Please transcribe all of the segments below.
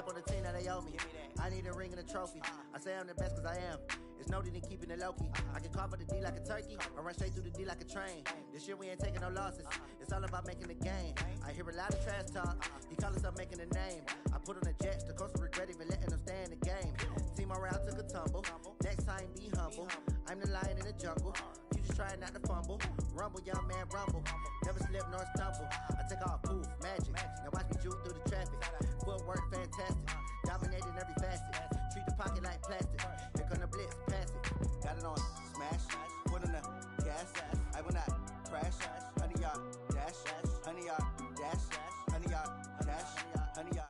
slept on the team, now they owe me. I need a ring and a trophy. I say I'm the best because I am. It's no need in keeping it low-key. I can carve up the D like a turkey, or run straight through the D like a train. This year we ain't taking no losses. It's all about making the game. I hear a lot of trash talk. He call himself making a name. I put on the Jets, the coach will regret even letting them stay in the game. Team morale took a tumble. Next time be humble. I'm the lion in the jungle. You just try not to fumble. Rumble, young man, rumble. Never slip nor stumble. I take off, poof, magic. Now watch me juke through the traffic. Footwork fantastic. Dominating every facet. Treat the pocket like plastic. Here come the blitz, pass it. Got it on smash. Put in the gas. I will not crash. 100-yard dash. 100-yard dash. 100-yard dash. 100-yard.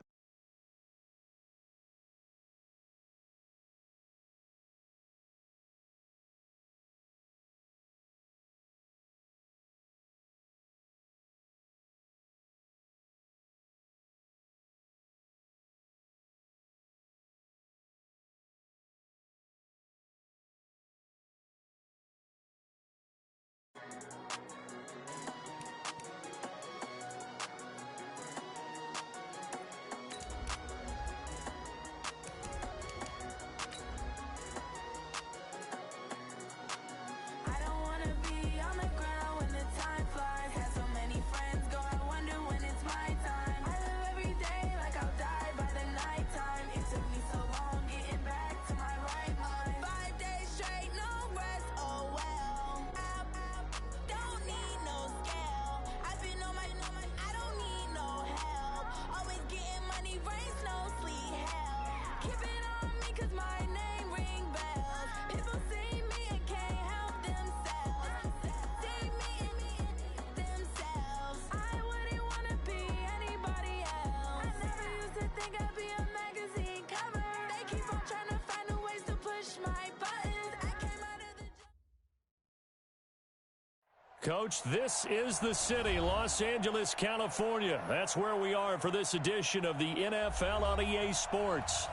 Coach, this is the city, Los Angeles, California. That's where we are for this edition of the NFL on EA Sports.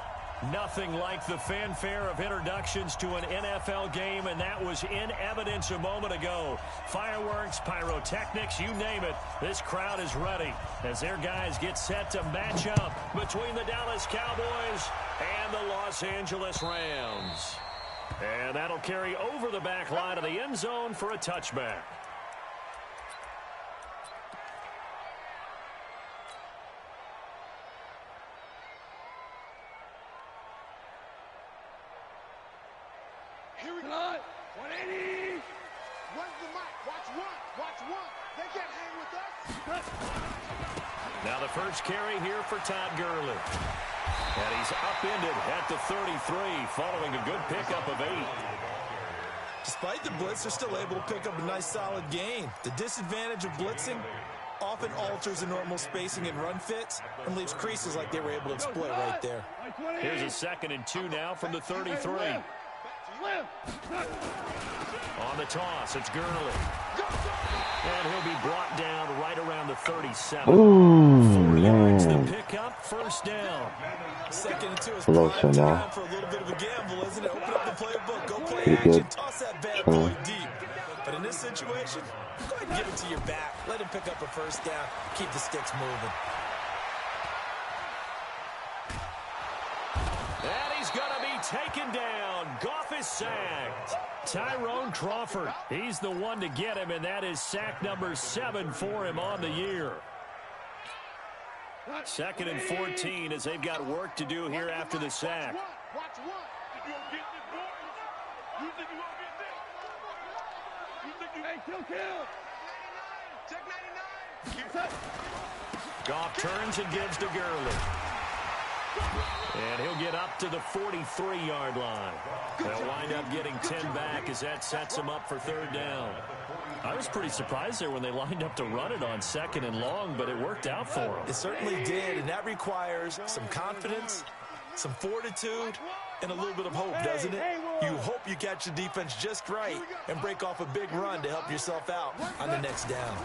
Nothing like the fanfare of introductions to an NFL game, and that was in evidence a moment ago. Fireworks, pyrotechnics, you name it. This crowd is ready as their guys get set to match up between the Dallas Cowboys and the Los Angeles Rams. And that'll carry over the back line of the end zone for a touchback. Here we go. 180. Where's the mic? Watch one. Watch one. They can't hang with us. Now the first carry here for Todd Gurley. And he's upended at the 33 following a good pickup of 8. Despite the blitz, they're still able to pick up a nice solid gain. The disadvantage of blitzing often alters the normal spacing and run fits and leaves creases like they were able to exploit right there. Here's a 2nd and 2 now from the 33. On the toss, it's Gurley. And he'll be brought down right around the 37. Ooh, yards man. to pick up, first down. 2nd and 2 is Hello, prime now. time for a little bit of a gamble, isn't it? Open up the playbook, go play Pretty action, good. toss that bad boy deep. But in this situation, go ahead and give it to your back. Let him pick up a first down. Keep the sticks moving. And he's going to be taken down. Goff is sacked. Tyrone Crawford, he's the one to get him, and that is sack number 7 for him on the year. 2nd and 14 as they've got work to do here after the sack. Watch one. You gonna get this, boy? You think you gonna get this? You think you ain't kill? Check 99. Goff turns and gives to Gurley. And he'll get up to the 43-yard line. They'll wind up getting 10 back as that sets him up for 3rd down. I was pretty surprised there when they lined up to run it on 2nd and long, but it worked out for them. It certainly did, and that requires some confidence, some fortitude, and a little bit of hope, doesn't it? You hope you catch the defense just right and break off a big run to help yourself out on the next down.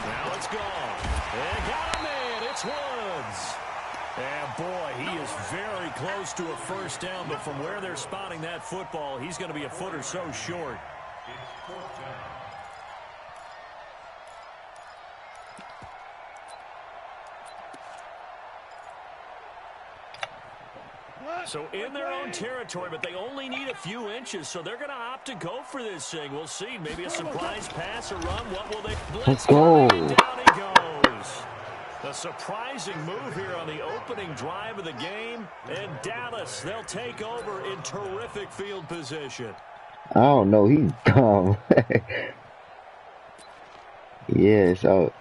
Now it's gone. They got him in. It's Woods. And, boy, he is very close to a first down, but from where they're spotting that football, he's going to be a foot or so short. So in their own territory, but they only need a few inches, so they're going to opt to go for this thing. We'll see. Maybe a surprise pass or run. What will they blitz? Let's go. Down he goes. A surprising move here on the opening drive of the game. And Dallas, they'll take over in terrific field position. I don't know. He's dumb. Yeah, it's out.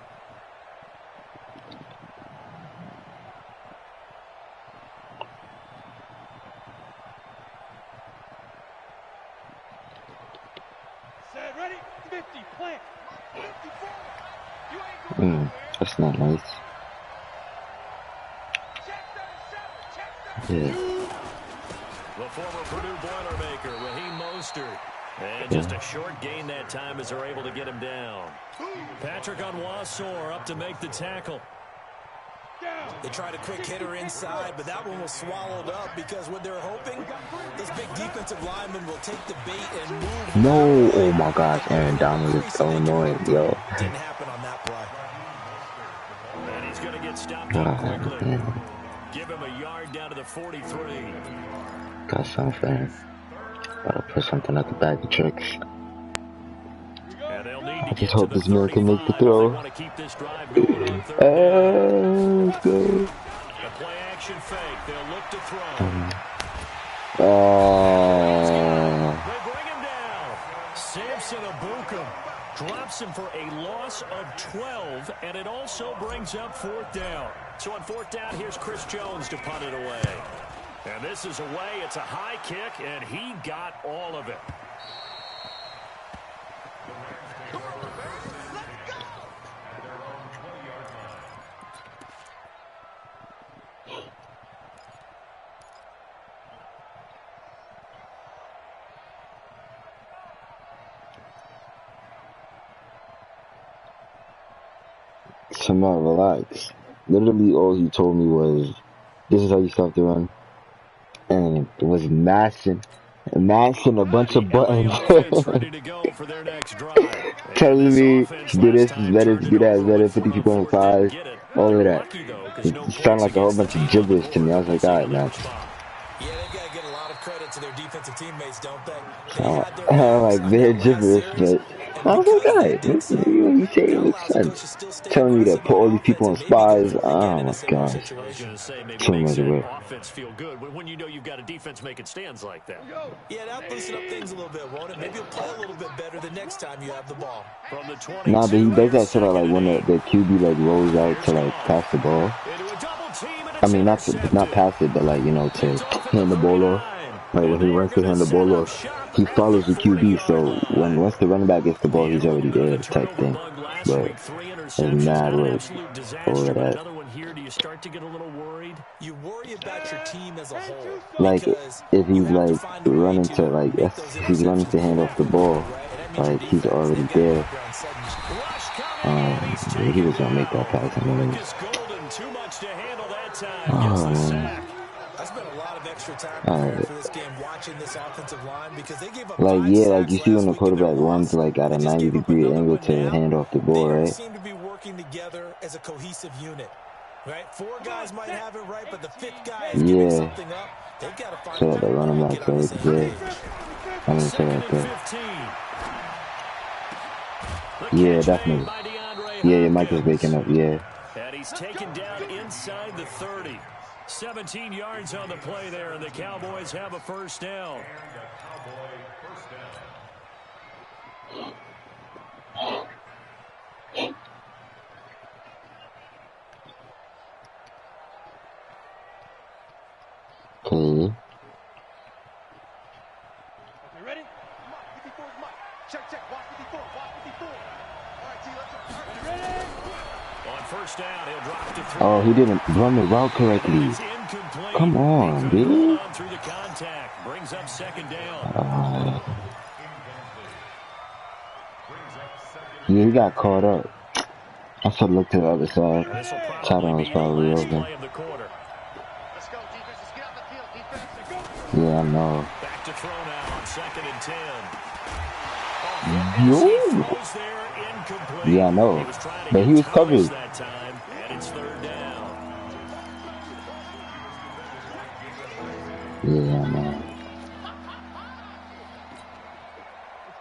Ready? 50, plant. 54. That's not nice. Yeah. The former Purdue Boilermaker, Raheem Mostert. And just a short gain that time as they're able to get him down. Patrick Onwuasor up to make the tackle. They tried a quick hitter inside, but that one was swallowed up because what they're hoping, this big defensive lineman will take the bait and move. No, oh my gosh, Aaron Donald is so annoying, yo. Didn't happen on that play. And he's going to get stopped up quickly. Give him a yard down to the 43. Got something. Gotta put something at the bag of tricks. I just hope this man can make the throw. Let's go. A play action fake. They'll look to throw. They bring him down. Samson Abukum drops him for a loss of 12, and it also brings up fourth down. So on fourth down, here's Chris Jones to punt it away. And this is away. It's a high kick, and he got all of it. Samar, relax. Literally all he told me was, this is how you stop the run. And it was mashing a bunch of buttons. Telling me, do this, is better, do that, is better, 50 people on 5, all of that. It sounded like a whole bunch of gibberish to me. I was like, alright, man. Yeah, they gotta get a lot of credit to their defensive teammates, don't they? I'm like, they're gibberish, but I was like, alright, you say it makes sense. Telling me to put all these people on spies, oh my gosh. Too much of it. Offense feel good when you know you've got a defense making stands like that. Yeah, that'll loosen up things a little bit, won't it? Maybe you'll play a little bit better the next time you have the ball. From the 20. Nah, but he does that sort of like when the QB like rolls out to like pass the ball. I mean, not pass it, but like, you know, to hand the ball off. Like when he runs to hand the ball off, he follows the QB. So once the running back gets the ball, he's already there, type thing. But it's mad work. All of that. You start to get a little worried. You worry about your team as a whole. Like if he's like running to like if he's running to hand off the ball, like he's already there. He was gonna make that pass anyways. Oh man. I spent a lot of extra time for this game watching this offensive line because they gave up. Like yeah, like you see when the quarterback runs like at a 90-degree angle to hand off the ball, right? They seem to be working together as a cohesive unit. Right? 4 guys might have it right, but the 5th guy is giving something up. They've got to find so the running back right there. I mean, so right there. Yeah, definitely. Yeah, Mike is waking up, yeah. And he's taken down inside the 30. 17 yards on the play there, and the Cowboys have a first down. Okay. Okay, ready? 54 is Mike. Check, watch 54, watch 54. All right, T, let's go. Ready? On first down, he'll drop to 3. Oh, he didn't run the route correctly. Come on, dude. Through the contact, brings up second down. Yeah, he got caught up. I should look to the other side. Tight end was probably open. Yeah, I know. Back to throw now on 2nd and 10. Yeah, I know. But he was covered. That time, and it's 3rd down. Yeah, man.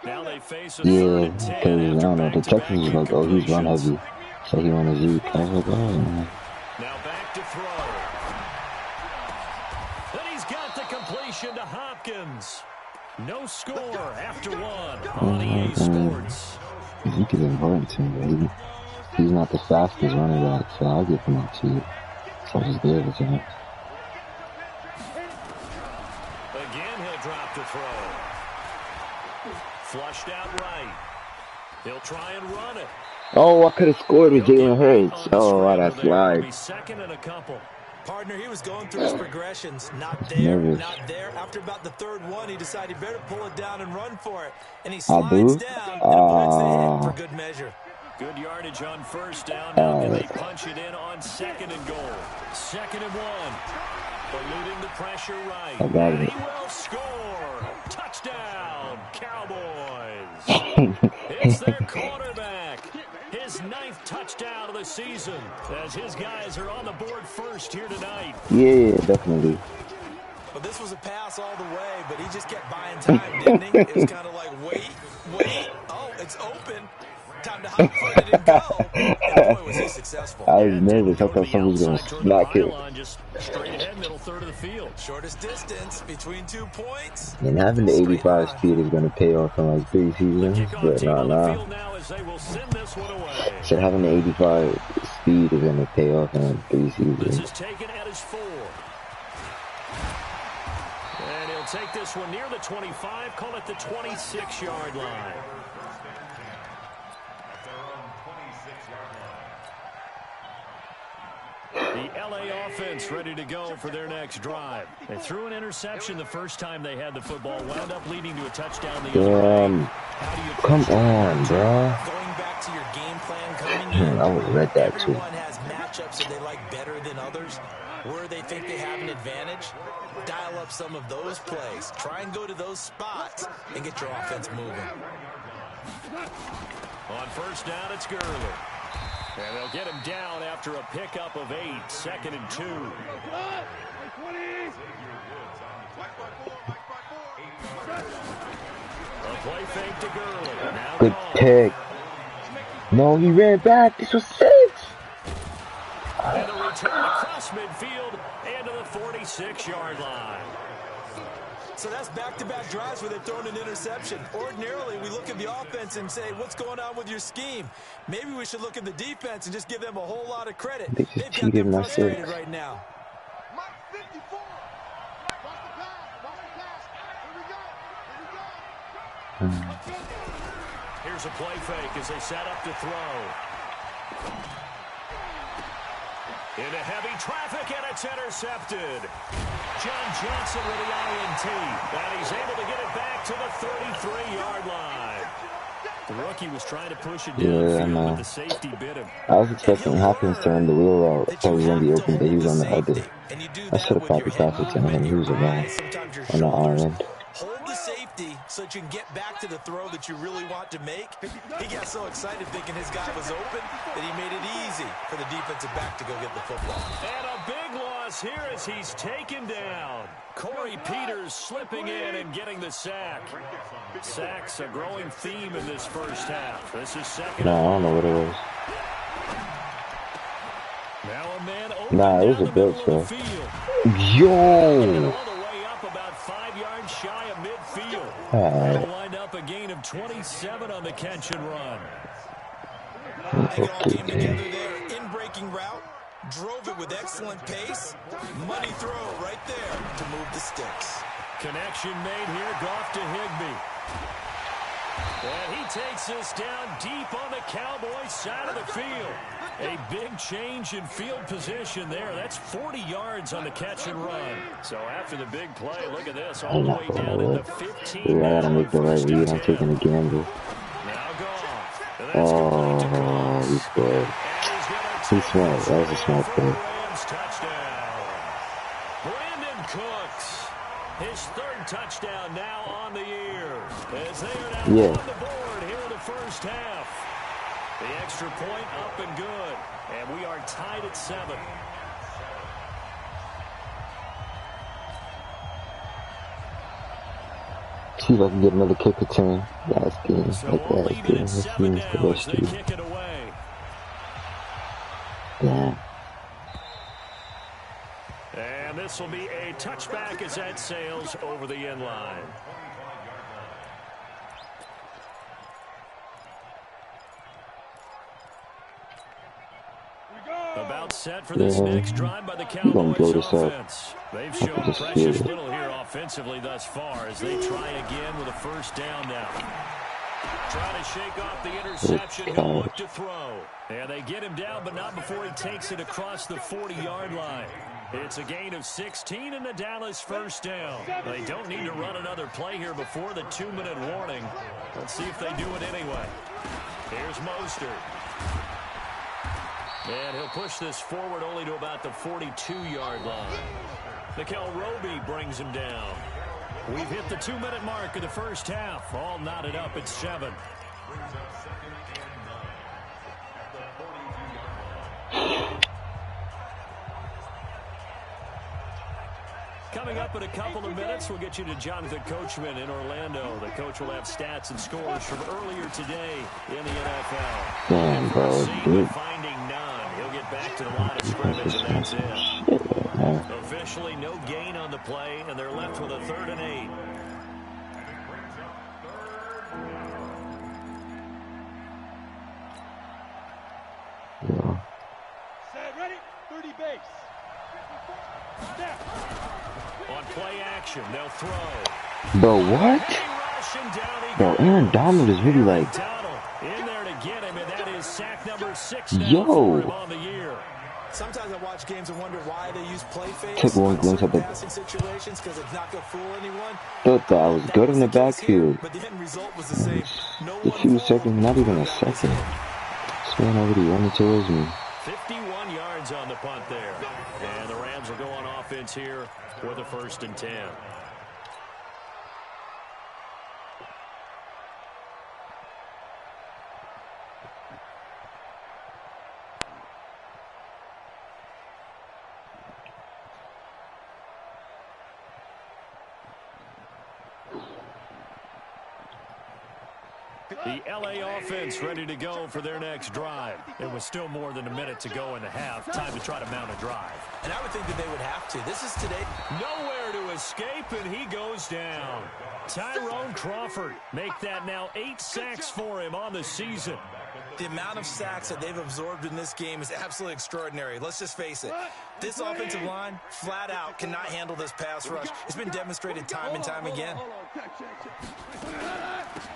Now they face a Yeah, 3rd and 10 because, I don't know, the Texans was like, oh, he's run heavy. So he went to Zeke. I was like, oh, man. Now back to throw. And he's got the completion to Hopkins. No score after one on EA Sports. Zeke is important to me, but he's not the fastest running back, so I'll give him up to you. So I'll just give it to him. Again, he'll drop the throw. Flushed out right. He'll try and run it. Oh, I could have scored with Jalen Hurts. Oh, wow, that's live. Second and a couple. Partner, he was going through his progressions. Not there, not there. After about the 3rd one, he decided he better pull it down and run for it. And he slides down and avoids the hit for good measure. Good yardage on 1st down. Now can they punch it in on 2nd and goal? 2nd and 1. Eluding the pressure right. I got it. He will score. Touchdown, Cowboys. It's their quarterback. His 9th touchdown of the season as his guys are on the board first here tonight. Yeah, definitely. Well, this was a pass all the way, but he just kept buying time, didn't he? It was kind of like, wait. Oh, it's open. Time to hop foot it and go. And boy, was he successful. I was nervous. I thought someone was going to smack it. Just straight ahead, middle third of the field. Shortest distance between 2 points. And having the 85 speed is going to pay off in like 3 seasons, but nah. Said having the 85 speed is going to pay off in like 3 seasons. This is taken at his 4. And he'll take this one near the 25, call it the 26-yard line. The LA offense ready to go for their next drive. They threw an interception the first time they had the football, wound up leading to a touchdown the other way. Come on, bro. Going back to your game plan coming in. I would have read that too. Everyone has matchups that they like better than others, where they think they have an advantage. Dial up some of those plays. Try and go to those spots and get your offense moving. On 1st down, it's Gurley. And they'll get him down after a pickup of 8, 2nd and 2. A play fake to Gurley. Now good pick. No, he ran back. This was 6. And a return across midfield and to the 46-yard line. So that's back-to-back drives where they've thrown an interception. Ordinarily, we look at the offense and say, what's going on with your scheme? Maybe we should look at the defense and just give them a whole lot of credit. They've got them frustrated right now. Here's a play fake as they set up to throw. Into heavy traffic, and it's intercepted. John Johnson with the INT, and he's able to get it back to the 33-yard line. The rookie was trying to push it down, but the safety bit him. I was expecting Hopkins to run the wheel route. I thought he was going to be open, but he was on the other. I should have probably passed it to him. He was around on the R end. Hold the safety so that you can get back to the throw that you really want to make. He got so excited thinking his guy was open that he made it easy for the defensive back to go get the football. And a big loss here as he's taken down. Corey Peters slipping in and getting the sack. Sacks a growing theme in this first half. This is 2nd. No, I don't know what it was. Now a man open nah, it was a blitz, bro. Yo! Shy of midfield. That'll wind up a gain of 27 on the catch and run. They all came together there. In-breaking route. Drove it with excellent pace. Money throw right there to move the sticks. Connection made here. Goff to Higbee. And he takes this down deep on the Cowboys side of the field. A big change in field position there. That's 40 yards on the catch and run. So after the big play, look at this. All the way down in the 15. I gotta make the right read. I'm taking a gamble. Now Goff. Oh, he scored. He's smart. That was a smart play. Brandon Cooks. His 3rd touchdown now on the year. As they are now on the board here in the first half. The extra point up and good. And we are tied at 7. see if I can get another kick return. Last game. So Like we'll last leave it game. at Let's 7 see now the as rest they of kick it away. Damn. And this will be a touchback as that sails over the end line. About set for this next drive by the Cowboys offense. They've shown precious little here offensively thus far as they try again with a first down now. Trying to shake off the interception. He'll look to throw. And they get him down, but not before he takes it across the 40-yard line. It's a gain of 16 and the Dallas first down. They don't need to run another play here before the 2-minute warning. Let's see if they do it anyway. Here's Mostert. And he'll push this forward only to about the 42-yard line. Nickel Roby brings him down. We've hit the 2-minute mark of the first half. All knotted up at 7. Coming up in a couple of minutes, we'll get you to Jonathan Coachman in Orlando. The coach will have stats and scores from earlier today in the NFL. Damn, bro. Dude. Finding none. He'll get back to the line of scrimmage, and that's it. Officially no gain on the play, and they're left with a 3rd and 8. Yeah. Set, ready, 30 base. Snap. On play action, they'll throw. Bro, what? Bro, Aaron Donald is really like... In there to get him, and that is sack number 6 Yo. for him on the year. Sometimes I watch games and wonder why they use play fakes. Took one glimpse at the passing situations because it's not going to fool anyone. Thought that I was good in the backfield. But the end result was the same. No A few one seconds, not even a second. This man already running towards me. 51 yards on the punt there. And the Rams will go on offense here with a 1st and 10. The LA offense ready to go for their next drive. It was still more than a minute to go in the half. Time to try to mount a drive. And I would think that they would have to. This is today. Nowhere to escape, and he goes down. Tyrone Crawford make that now 8 sacks for him on the season. The amount of sacks that they've absorbed in this game is absolutely extraordinary. Let's just face it. This offensive line, flat out, cannot handle this pass rush. It's been demonstrated time and time again.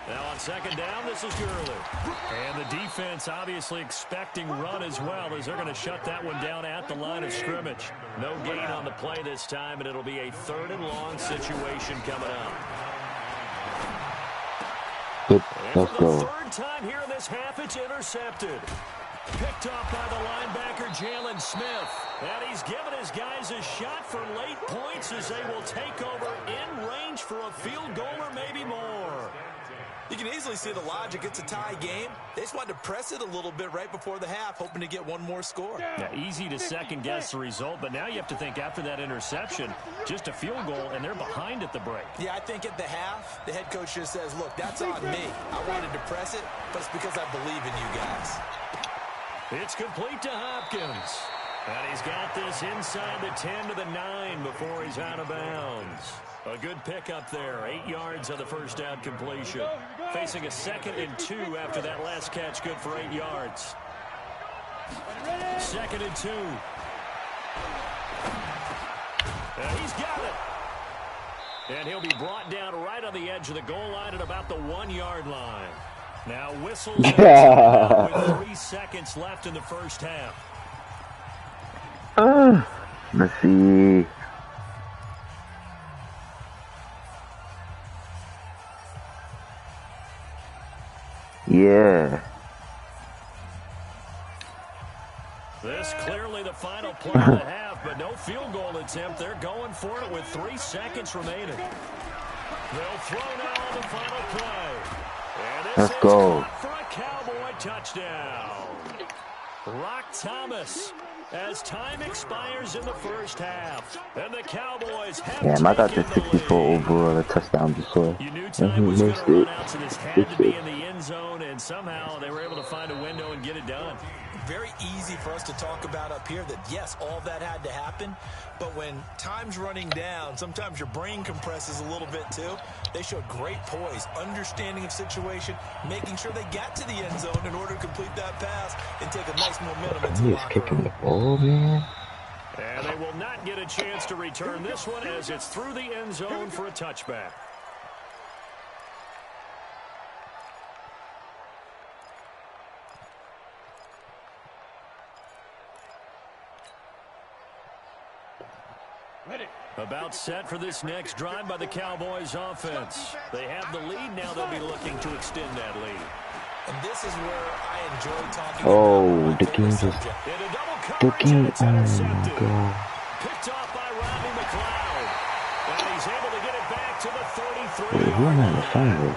Now on 2nd down, this is Gurley. And the defense obviously expecting run as well as they're going to shut that one down at the line of scrimmage. No gain on the play this time, and it'll be a 3rd and long situation coming up. Good. And Let's for the go. 3rd time here in this half, it's intercepted. Picked off by the linebacker, Jalen Smith. And he's given his guys a shot for late points as they will take over in range for a field goal or maybe more. You can easily see the logic. It's a tie game. They just wanted to press it a little bit right before the half, hoping to get one more score. Yeah, easy to second-guess the result, but now you have to think after that interception, just a field goal, and they're behind at the break. Yeah, I think at the half, the head coach just says, look, that's on me. I wanted to press it, but it's because I believe in you guys. It's complete to Hopkins. And he's got this inside the 10 to the 9 before he's out of bounds. A good pickup there. 8 yards on the first down completion. Facing a 2nd and 2 after that last catch. Good for 8 yards. 2nd and 2. And he's got it. And he'll be brought down right on the edge of the goal line at about the 1-yard line. Now whistles with 3 seconds left in the first half. Let's see. Yeah. This clearly the final play of the half, but no field goal attempt. They're going for it with 3 seconds remaining. They'll throw now on the final play. And this Let's is go. caught for a Cowboy touchdown. Rock Thomas as time expires in the first half. And the Cowboys have Damn, I got the taken 64 overall, a touchdown before. You knew And time he was going missed to run it. out, so this had to be in the end zone, and somehow they were able to find a window and get it done. Very easy for us to talk about up here that, yes, all that had to happen, but when time's running down, sometimes your brain compresses a little bit too. They showed great poise, understanding of situation, making sure they got to the end zone in order to complete that pass and take a nice momentum into the locker Kicking room. the ball, man. And they will not get a chance to return this one as it's through the end zone for a touchback. About set for this next drive by the Cowboys offense. They have the lead. Now they'll be looking to extend that lead. And this is where I enjoy talking Oh, about the game just... The game... Oh, my God. Picked off by Rodney McLeod. And he's able to get it back to the 33. Wait, who am I defending?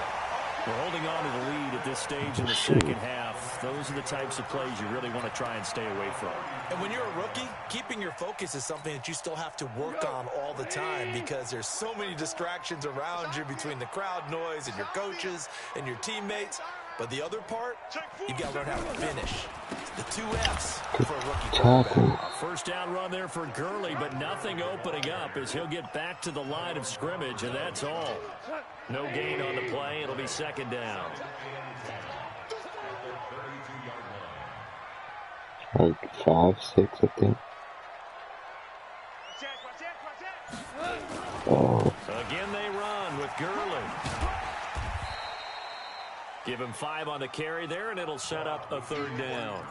We're holding on to the lead at this stage in the second half. Those are the types of plays you really want to try and stay away from. And when you're a rookie, keeping your focus is something that you still have to work on all the time because there's so many distractions around you between the crowd noise and your coaches and your teammates. But the other part, you've got to learn how to finish. The 2 F's for a rookie quarterback. A first down run there for Gurley, but nothing opening up as he'll get back to the line of scrimmage, and that's all. No gain on the play. It'll be second down. Like 5, 6, I think. Oh. Again they run with Gurley. Give him 5 on the carry there, and it'll set up a third down.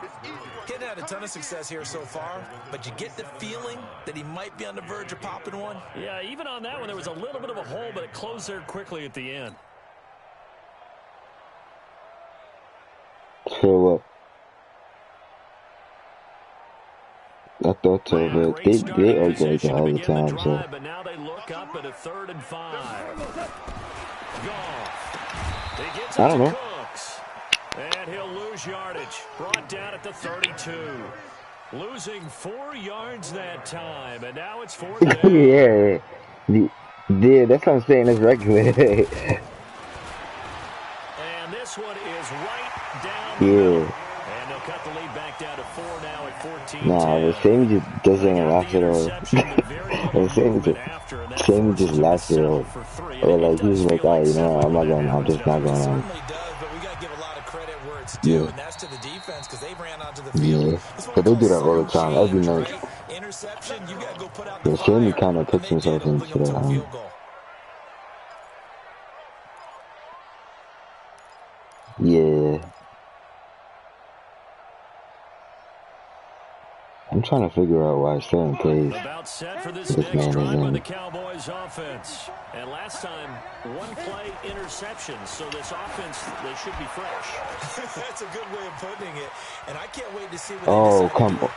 Hadn't had a ton of success here so far, but you get the feeling that he might be on the verge of popping one. Yeah, even on that one, there was a little bit of a hole, but it closed there quickly at the end. So, I thought so, but they are great all the time, so. But now they look up at a 3rd and 5. Goff. He gets I don't know. Cooks. And he'll lose yardage. Brought down at the 32. Losing 4 yards that time, and now it's 4th down. Yeah, that's what I'm saying. It's regular. And this one is right down the middle. And they'll cut the lead back down to 4 now at 14. Nah, the same just doesn't last at all. The same just lasts it all. Or like he's like, oh, you know, I'm just not going on. Yeah. Yeah. But they do that all the time, every night. Yeah, Sammy kind of puts himself into that. Yeah. I'm trying to figure out why certain plays about set for this next drive by the Cowboys offense. And last time, 1 play interception, so this offense, they should be fresh. That's a good way of putting it. And I can't wait to see what oh, come on.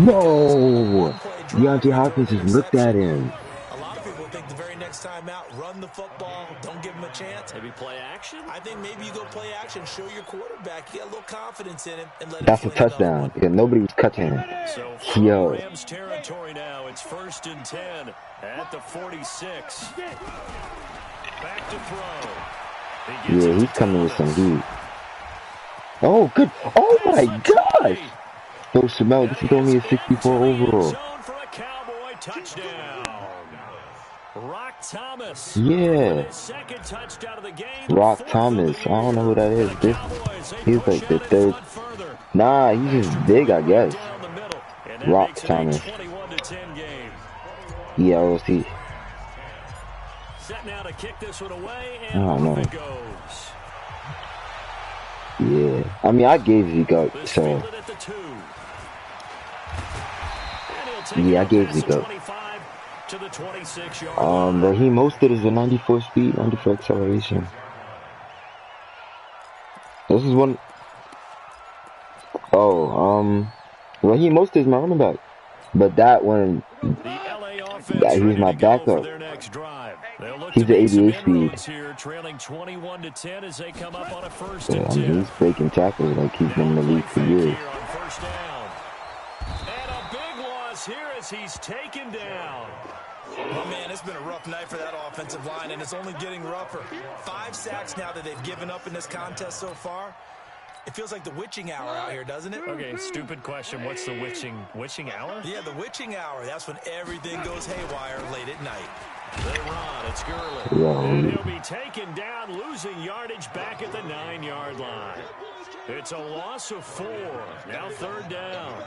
No! DeAndre Hopkins just looked at him. A lot of people think the very next time out, run the football, don't give him a chance. Maybe play action? I think maybe you go play action, show your quarterback, you got a little confidence in him, and let That's a touchdown because nobody was catching him. So Yo. Rams territory now. It's 1st and 10 at the 46. Back to throw. Yeah, he's coming with some heat. Oh, good. Oh, my gosh. Yo, Shamel, this is only a 64 overall. For a Cowboy touchdown. Rock Thomas. Yeah. Second touchdown of the game. Rock Thomas. I don't know who that is. He's like the 3rd. Nah, he's just big, I guess. Rock Thomas. Yeah, we'll see. Set now to kick this one away, I don't know. it goes. Yeah. I mean, I gave Zeke up, so. Yeah, I gave Zeke up. To the 26-yard but he Mostert is a 94 speed, 94 acceleration. This is one. Oh, Raheem Mostert is my running back, but that one, he's my backup. He's the 88 speed. Here, trailing 21-10 as they come up on a 1st Yeah, and I mean, he's breaking tackles like he's been in the league for years. falls here as he's taken down. Oh, man, it's been a rough night for that offensive line, and it's only getting rougher. 5 sacks now that they've given up in this contest so far. It feels like the witching hour out here, doesn't it? Okay, stupid question. What's the witching hour? Yeah, the witching hour. That's when everything goes haywire late at night. They run. It's Gurley. And he'll be taken down, losing yardage back at the 9-yard line. It's a loss of 4. Now 3rd down.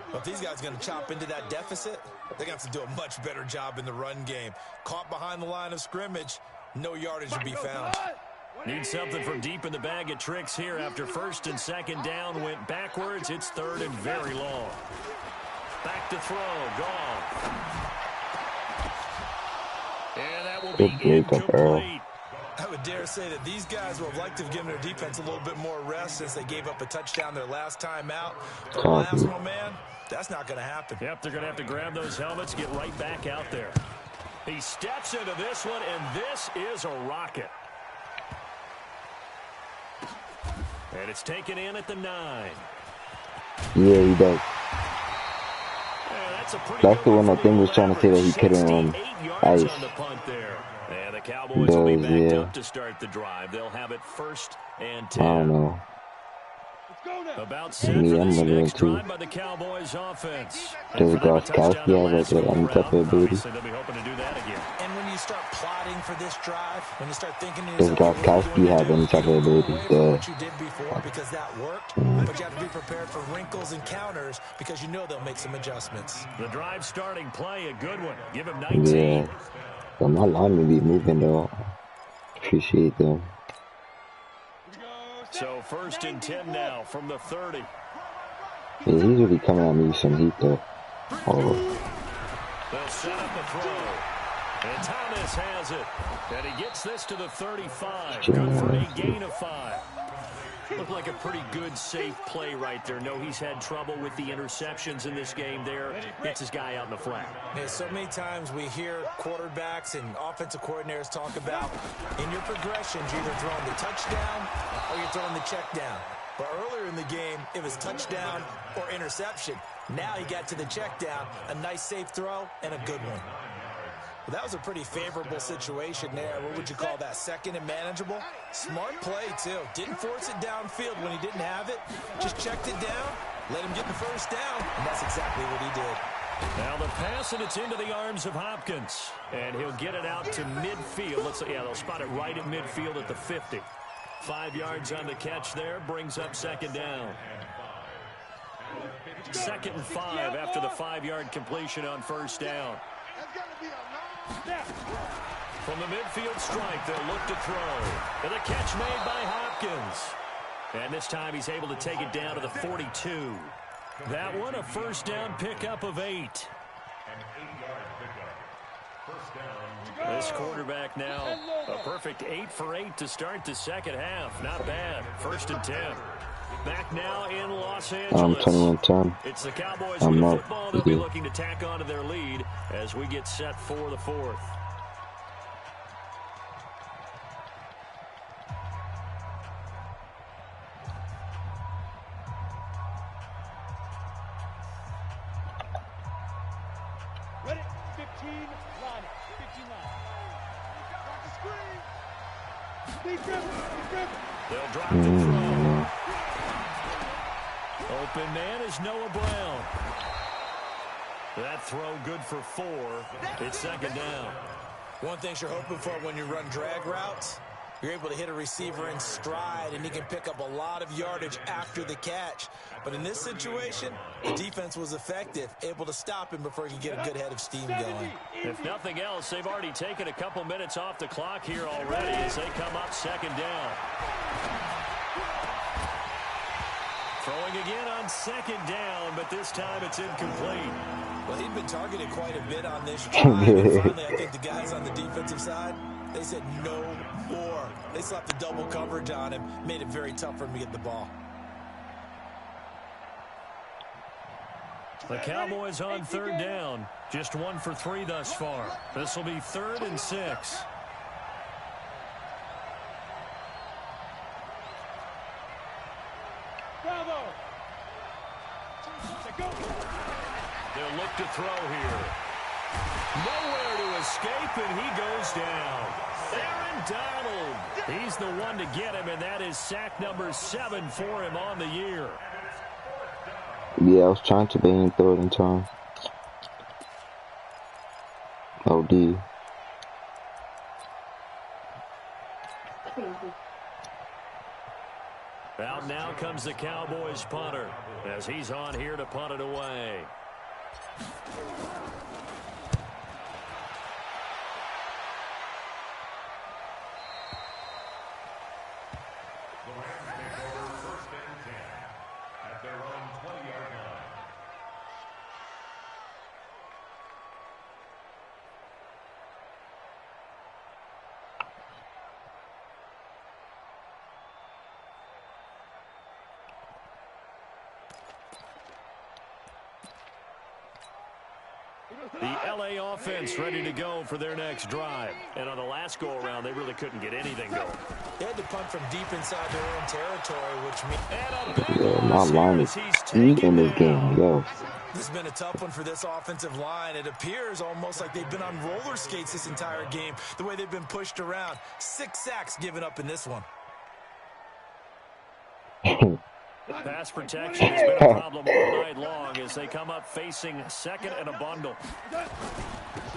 Well, if these guys are going to chop into that deficit, they're going to have to do a much better job in the run game. Caught behind the line of scrimmage, no yardage to be found. Need something from deep in the bag of tricks here after 1st and 2nd down went backwards. It's 3rd and very long. Back to throw. Gone. And that will be incomplete. I would dare say that these guys will have liked to have given their defense a little bit more rest since they gave up a touchdown their last time out. But the last one, man, that's not going to happen. Yep, they're going to have to grab those helmets, get right back out there. He steps into this one, and this is a rocket. And it's taken in at the 9. Yeah, he does. That's the one I think was trying to say that he couldn't ice. And the Cowboys will be backed up to start the drive. They'll have it 1st and 10. I don't know. About set for this next drive by the Cowboys offense. Does Gronkowski have any type of ability? They'll be hoping to do that again. And when you start plotting for this drive, when you start thinking to does Gronkowski have any type of ability? What you did before, because that worked, but you have to be prepared for wrinkles and counters because you know they'll make some adjustments. The drive starting play, a good one. Give him 19. Yeah. But my line will be moving though. Appreciate them. So 1st and 10 now from the 30. Yeah, he's really coming at me with some heat though. Oh. They'll set up a throw. And Thomas has it. And he gets this to the 35. Good for a gain of 5. Looked like a pretty good, safe play right there. No, he's had trouble with the interceptions in this game there. Gets his guy out in the flat. Yeah, so many times we hear quarterbacks and offensive coordinators talk about in your progressions, you're either throwing the touchdown or you're throwing the check down. But earlier in the game, it was touchdown or interception. Now he got to the check down, a nice safe throw, and a good one. Well, that was a pretty favorable situation there. What would you call that? 2nd and manageable? Smart play, too. Didn't force it downfield when he didn't have it. Just checked it down, let him get the 1st down, and that's exactly what he did. Now the pass, and it's into the arms of Hopkins. And he'll get it out to midfield. They'll spot it right at midfield at the 50. 5 yards on the catch there, brings up 2nd down. 2nd and 5 after the 5-yard completion on 1st down. From the midfield strike, they'll look to throw. And a catch made by Hopkins. And this time he's able to take it down to the 42. That one a 1st down pickup of 8. This quarterback now a perfect 8 for 8 to start the 2nd half. Not bad. 1st and 10. Back now in Los Angeles. 21-10. It's the Cowboys with the football. They'll be looking to tack on to their lead as we get set for the 4th. Ready? 15, line it. 15 line. Got the screen. Deep grip. They'll drop the throw. Open man is Noah Brown. That throw good for 4. It's 2nd down. One thing you're hoping for when you run drag routes, you're able to hit a receiver in stride, and he can pick up a lot of yardage after the catch. But in this situation, the defense was effective, able to stop him before he could get a good head of steam going. If nothing else, they've already taken a couple minutes off the clock here already as they come up 2nd down. Throwing again on 2nd down, but this time it's incomplete. Well, he'd been targeted quite a bit on this drive. And finally, I think the guys on the defensive side, they said no more. They slapped the double coverage on him, made it very tough for him to get the ball. The Cowboys on 3rd down. Just 1 for 3 thus far. This will be 3rd and 6. They'll look to throw here. Nowhere to escape, and he goes down. Aaron Donald. He's the one to get him, and that is sack number 7 for him on the year. Yeah, I was trying to be in 3rd and time. OD. Out now comes the Cowboys punter as he's on here to punt it away. The LA offense ready to go for their next drive. And on the last go-around, they really couldn't get anything going. They had to punt from deep inside their own territory, which means... Yeah, my line is in this game, yo. This has been a tough one for this offensive line. It appears almost like they've been on roller skates this entire game, the way they've been pushed around. 6 sacks given up in this one. Pass protection has been a problem all night long as they come up facing second and a bundle.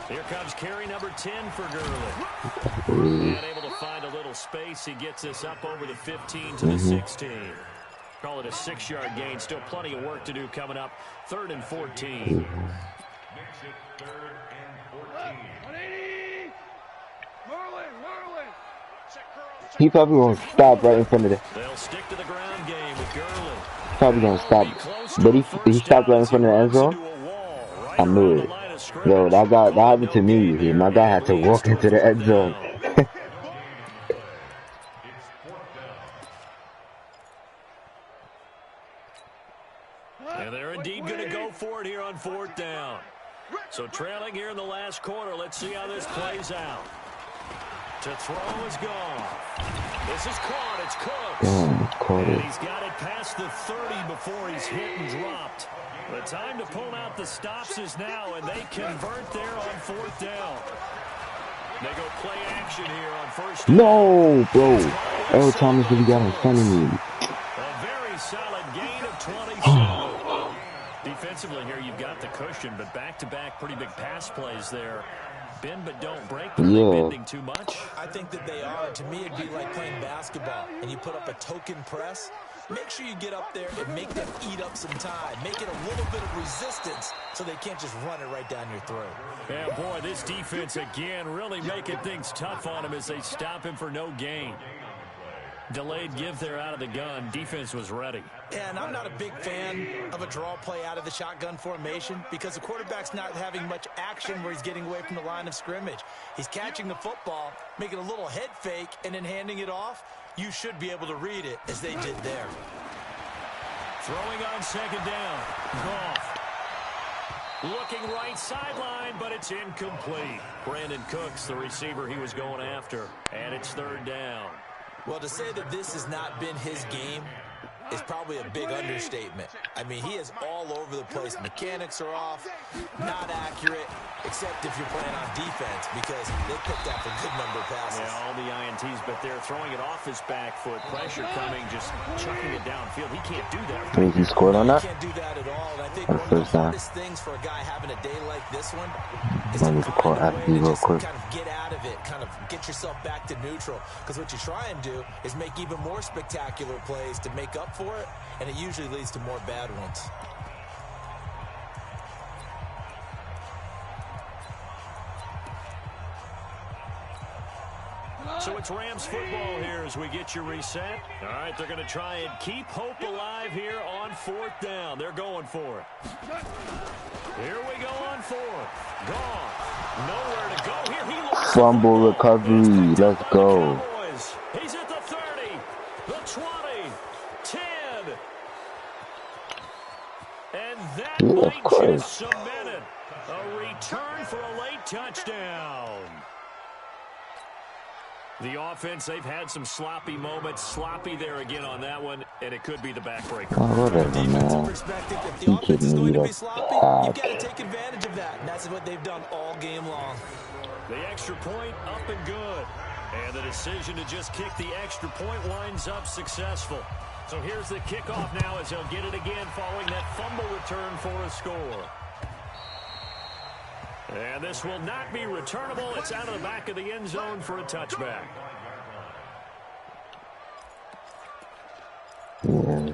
Here comes carry number 10 for Gurley. And able to find a little space. He gets this up over the 15 to the 16. Call it a 6-yard gain. Still plenty of work to do coming up. 3rd and 14. He probably gonna stop right in front of the. They'll stick to the ground game with Gurley. Probably gonna stop, but he stopped right in front of the end zone. I knew it. Yo, that happened to me. My guy had to walk into the end zone. And they're indeed going to go for it here on 4th down. So trailing here in the last quarter. Let's see how this plays out. To throw is gone. This is caught. It's Cooks. And he's got it past the 30 before he's hit and dropped. The time to pull out the stops is now, and they convert there on 4th down. They go play action here on 1st down. No, bro. Earl Thomas really got in front of me. A very solid gain of 27. Defensively here, you've got the cushion, but back-to-back pretty big pass plays there. Bend but don't break. Are they bending too much? I think that they are. To me, it'd be like playing basketball, and you put up a token press. Make sure you get up there and make them eat up some time. Make it a little bit of resistance so they can't just run it right down your throat. Yeah, boy, this defense again really making things tough on him as they stop him for no gain. Delayed give there out of the gun. Defense was ready. And I'm not a big fan of a draw play out of the shotgun formation because the quarterback's not having much action where he's getting away from the line of scrimmage. He's catching the football, making a little head fake, and then handing it off. You should be able to read it as they did there. Throwing on 2nd down. Goff. Looking right sideline, but it's incomplete. Brandon Cooks, the receiver he was going after. And it's 3rd down. Well, to say that this has not been his game is probably a big understatement. I mean, he is all over the place. Mechanics are off, not accurate, except if you're playing on defense because they picked up a good number of passes. Yeah, all the INTs, but they're throwing it off his back foot. Pressure coming, just chucking it downfield. He can't do that. I mean, he scored on that? He can't do that at all. And I think one of the hardest things for a guy having a day like this one is to find a way to just kind of get out of it, kind of get yourself back to neutral. Because what you try and do is make even more spectacular plays to make up for it, and it usually leads to more bad ones. So it's Rams football here as we get you reset. All right, they're going to try and keep hope alive here on 4th down. They're going for it. Here we go on 4th. Gone. Nowhere to go. Here he looks. Fumble recovery. Let's go. He's at the 30, the 20, 10. And that might just cement it. A return for a late touchdown. The offense, they've had some sloppy moments. Sloppy there again on that one, and it could be the backbreaker. Oh, whatever, man. If the offense is going to be sloppy, you've got to take advantage of that. And that's what they've done all game long. The extra point up and good. And the decision to just kick the extra point winds up successful. So here's the kickoff now as they'll get it again following that fumble return for a score. And this will not be returnable. It's out of the back of the end zone for a touchback. Yeah.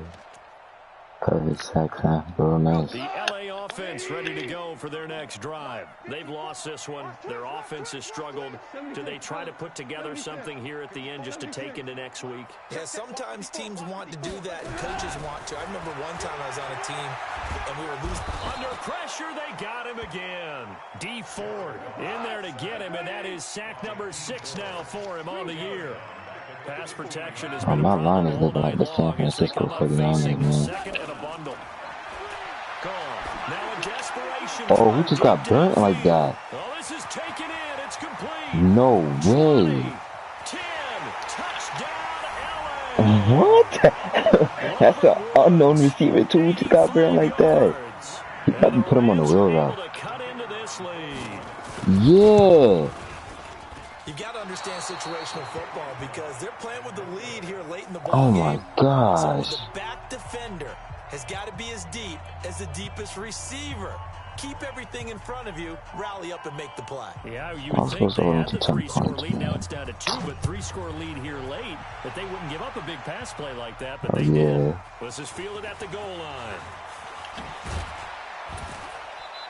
Coverage sacks, huh? Real nice. The LA offense ready to go for their next drive. They've lost this one. Their offense has struggled. Do they try to put together something here at the end just to take into next week? Yeah, sometimes teams want to do that and coaches want to. I remember one time I was on a team and we were losing. Under pressure, they got him again. D. Ford in there to get him, and that is sack number 6 now for him on the year. Pass protection has been my line is looking like the San Francisco 49ers, man. Oh, who just got burnt like that? Oh, this is taken in. It's complete. No way. 10, touchdown, LA. What? That's an unknown receiver, too. Who just got burnt like that? He probably put him on the wheel route. Yeah. You got to understand situational football because they're playing with the lead here late in the ball Oh game. my gosh. So the back defender has got to be as deep as the deepest receiver. Keep everything in front of you, rally up and make the play. Yeah, you would think they had the 3-score lead. Now it's down to 2, but 3-score lead here late. That they wouldn't give up a big pass play like that, but they did. This is fielded at the goal line.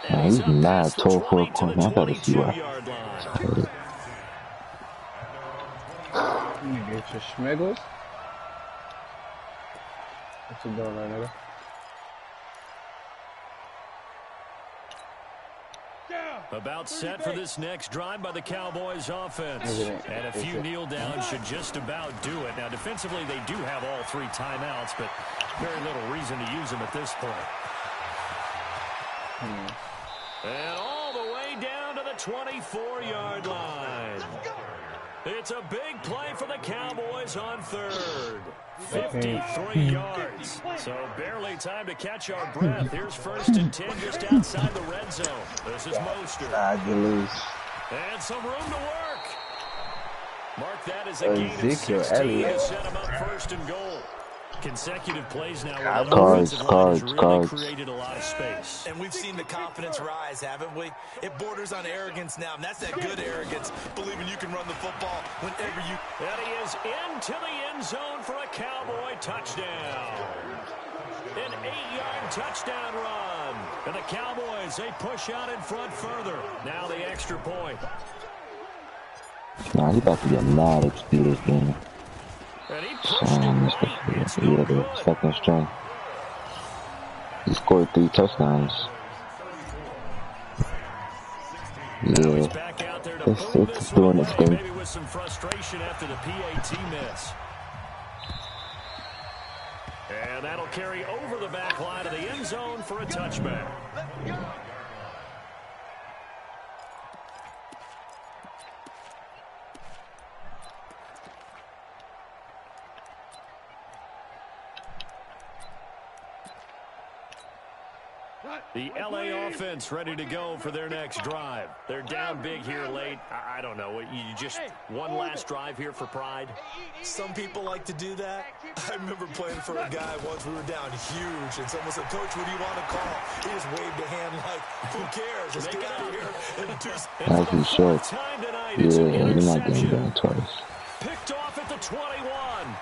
Man, he's mad tall for a corner. I gotta see why. You get your schmeggles. What's it doing right now? About set for this next drive by the Cowboys offense. And a few kneel downs should just about do it. Now, defensively, they do have all 3 timeouts, but very little reason to use them at this point. And all the way down to the 24-yard line. It's a big play for the Cowboys on 3rd. 53 yards. So barely time to catch our breath. Here's 1st and 10 just outside the red zone. This is Mostert. And some room to work. Mark that as a gain of 16 to set him up 1st and goal. Consecutive plays now where that offensive line has really created a lot of space. And we've seen the confidence rise, haven't we? It borders on arrogance now, and that's that good arrogance, believing you can run the football whenever you... And he is into the end zone for a Cowboy touchdown. An 8-yard touchdown run. And the Cowboys, they push out in front further. Now the extra point. Nah, he about to get mad at this game. And he pushed it. It's no good. The second string. He scored 3 touchdowns. Yeah, it's doing its thing. Maybe with some frustration after the PAT miss. And that'll carry over the back line of the end zone for a touchback. The LA offense ready to go for their next drive. They're down big here late. I don't know. You just one last drive here for pride? Some people like to do that. I remember playing for a guy once. We were down huge, and someone said, "Coach, what do you want to call?" He just waved a hand like, "Who cares? Let's get out of here." That's too short. Yeah, you're not getting down twice. Picked off at the 21.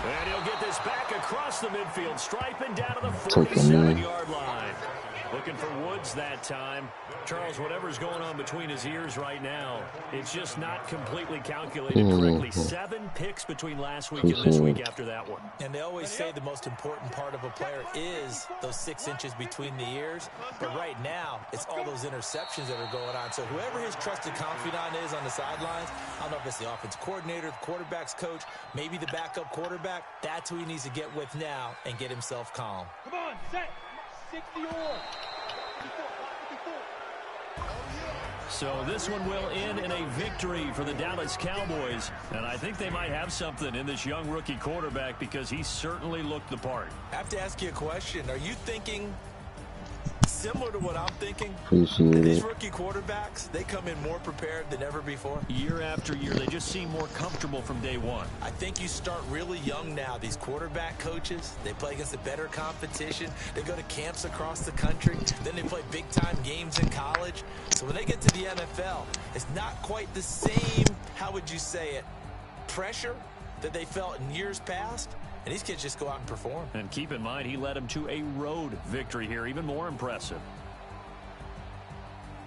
And he'll get this back across the midfield stripe and down to the 47-yard line. Looking for Woods that time. Charles, whatever's going on between his ears right now, it's just not completely calculated correctly. 7 picks between last week and this week after that one. And they always say the most important part of a player is those 6 inches between the ears. But right now, it's all those interceptions that are going on. So whoever his trusted confidant is on the sidelines, I don't know if it's the offensive coordinator, the quarterback's coach, maybe the backup quarterback, that's who he needs to get with now and get himself calm. Come on, set. 60 or. So this one will end in a victory for the Dallas Cowboys. And I think they might have something in this young rookie quarterback because he certainly looked the part. I have to ask you a question. Are you thinking similar to what I'm thinking? These rookie quarterbacks, they come in more prepared than ever before. Year after year, they just seem more comfortable from day one. I think you start really young now. These quarterback coaches, they play against a better competition. They go to camps across the country. Then they play big-time games in college. So when they get to the NFL, it's not quite the same, how would you say it, pressure that they felt in years past. And these kids just go out and perform. And keep in mind, he led them to a road victory here, even more impressive.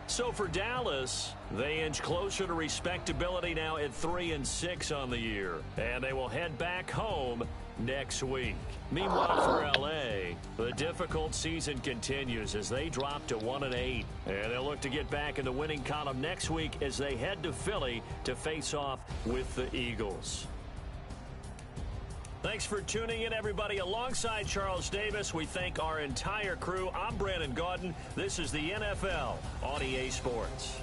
So for Dallas, they inch closer to respectability now at 3-6 on the year. And they will head back home next week. Meanwhile, for L.A., the difficult season continues as they drop to 1-8. And they'll look to get back in the winning column next week as they head to Philly to face off with the Eagles. Thanks for tuning in, everybody. Alongside Charles Davis, we thank our entire crew. I'm Brandon Gaudin. This is the NFL on EA Sports.